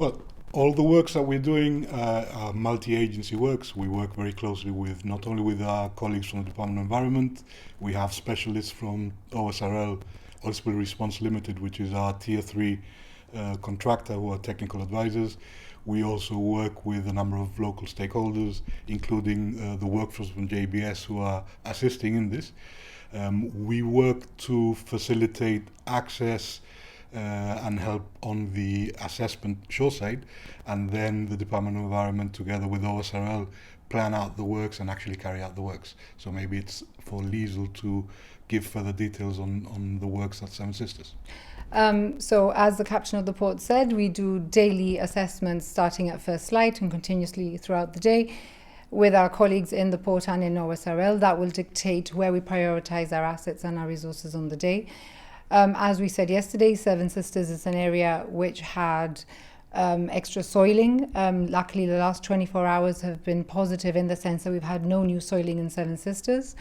Well, all the works that we're doing are multi-agency works. We work very closely with not only with our colleagues from the Department of Environment, we have specialists from OSRL, Oil Spill Response Limited, which is our tier 3 contractor who are technical advisors. We also work with a number of local stakeholders, including the workforce from JBS who are assisting in this. We work to facilitate access and help on the assessment shoreside, and then the Department of Environment together with OSRL plan out the works and actually carry out the works. So maybe it's for Liesl to give further details on the works at Seven Sisters. So as the captain of the port said, we do daily assessments starting at first light and continuously throughout the day with our colleagues in the port and in OSRL. That will dictate where we prioritise our assets and our resources on the day. As we said yesterday, Seven Sisters is an area which had extra soiling. Luckily, the last 24 hours have been positive in the sense that we've had no new soiling in Seven Sisters.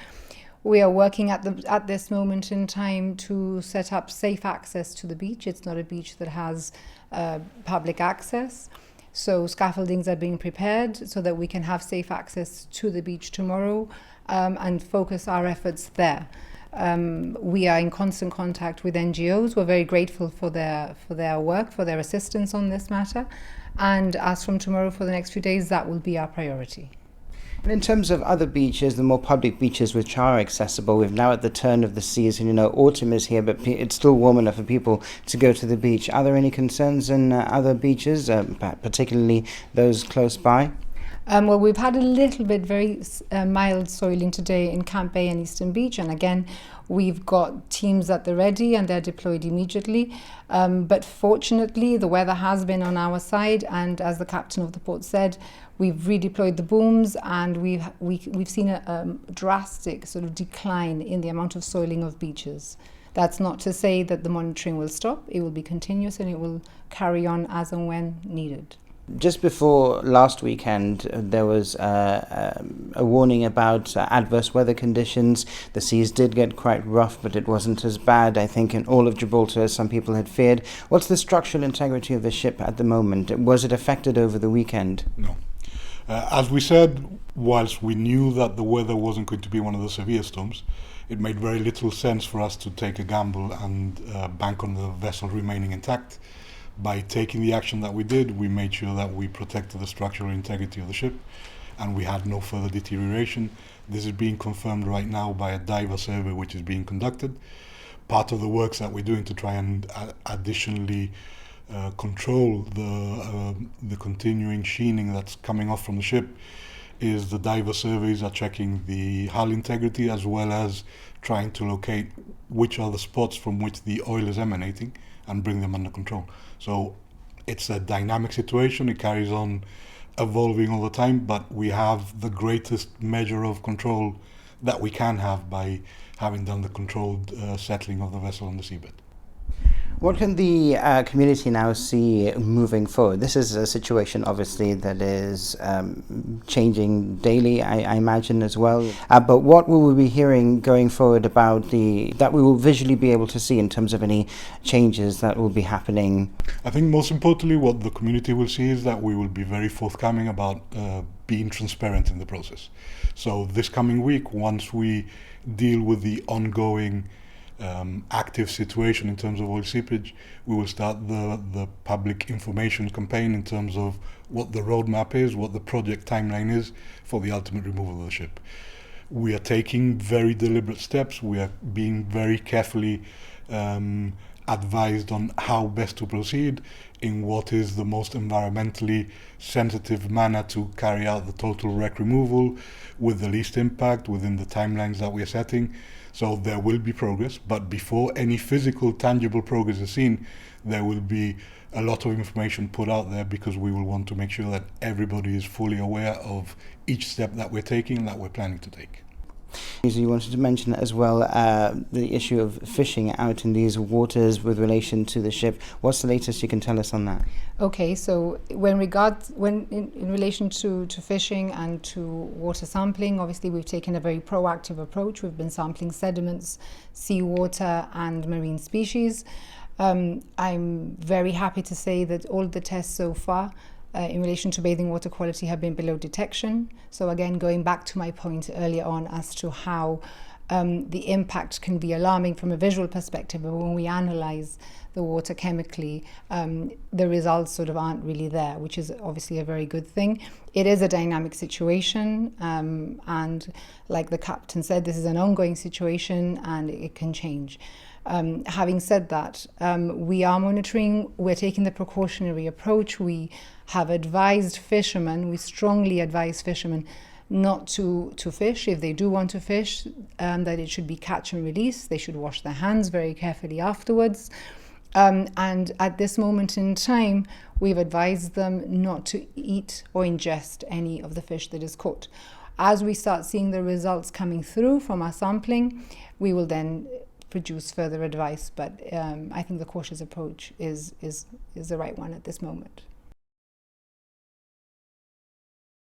We are working at this moment in time to set up safe access to the beach. It's not a beach that has public access. So scaffoldings are being prepared so that we can have safe access to the beach tomorrow and focus our efforts there. We are in constant contact with NGOs. We're very grateful for their work, for their assistance on this matter. And as from tomorrow for the next few days, that will be our priority. And in terms of other beaches, the more public beaches which are accessible, we're now at the turn of the season. You know, autumn is here, but it's still warm enough for people to go to the beach. Are there any concerns in other beaches, particularly those close by? Well, we've had a little bit very mild soiling today in Camp Bay and Eastern Beach, and again, we've got teams at the ready and they're deployed immediately. But fortunately, the weather has been on our side, and as the captain of the port said, we've redeployed the booms, and we've seen a drastic sort of decline in the amount of soiling of beaches. That's not to say that the monitoring will stop. It will be continuous and it will carry on as and when needed. Just before last weekend, there was a warning about adverse weather conditions. The seas did get quite rough, but it wasn't as bad, I think, in all of Gibraltar as some people had feared. What's the structural integrity of the ship at the moment? Was it affected over the weekend? No. As we said, whilst we knew that the weather wasn't going to be one of the severe storms, it made very little sense for us to take a gamble and bank on the vessel remaining intact. By taking the action that we did, we made sure that we protected the structural integrity of the ship and we had no further deterioration. This is being confirmed right now by a diver survey which is being conducted. Part of the works that we're doing to try and additionally control the continuing sheening that's coming off from the ship is the diver surveys are checking the hull integrity as well as trying to locate which are the spots from which the oil is emanating and bring them under control. So it's a dynamic situation. It carries on evolving all the time, but we have the greatest measure of control that we can have by having done the controlled settling of the vessel on the seabed. What can the community now see moving forward? This is a situation, obviously, that is changing daily, I imagine, as well. But what will we be hearing going forward about that we will visually be able to see in terms of any changes that will be happening? I think most importantly, what the community will see is that we will be very forthcoming about being transparent in the process. So this coming week, once we deal with the ongoing active situation in terms of oil seepage, we will start the public information campaign in terms of what the roadmap is, what the project timeline is for the ultimate removal of the ship. We are taking very deliberate steps. We are being very carefully advised on how best to proceed in what is the most environmentally sensitive manner to carry out the total wreck removal with the least impact within the timelines that we are setting. So there will be progress, but before any physical, tangible progress is seen, there will be a lot of information put out there because we will want to make sure that everybody is fully aware of each step that we're taking and that we're planning to take. You wanted to mention as well the issue of fishing out in these waters with relation to the ship. What's the latest you can tell us on that? Okay, so in relation to fishing and to water sampling, obviously we've taken a very proactive approach. We've been sampling sediments, seawater and marine species. I'm very happy to say that all the tests so far in relation to bathing water quality have been below detection. So again, going back to my point earlier on as to how the impact can be alarming from a visual perspective, but when we analyze the water chemically, the results sort of aren't really there, which is obviously a very good thing. It is a dynamic situation, and like the captain said, this is an ongoing situation and it can change. Having said that, we are monitoring, we're taking the precautionary approach. We have advised fishermen, we strongly advise fishermen not to fish if they do want to fish, that it should be catch and release. They should wash their hands very carefully afterwards. And at this moment in time, we've advised them not to eat or ingest any of the fish that is caught. As we start seeing the results coming through from our sampling, we will then produce further advice. But I think the cautious approach is the right one at this moment.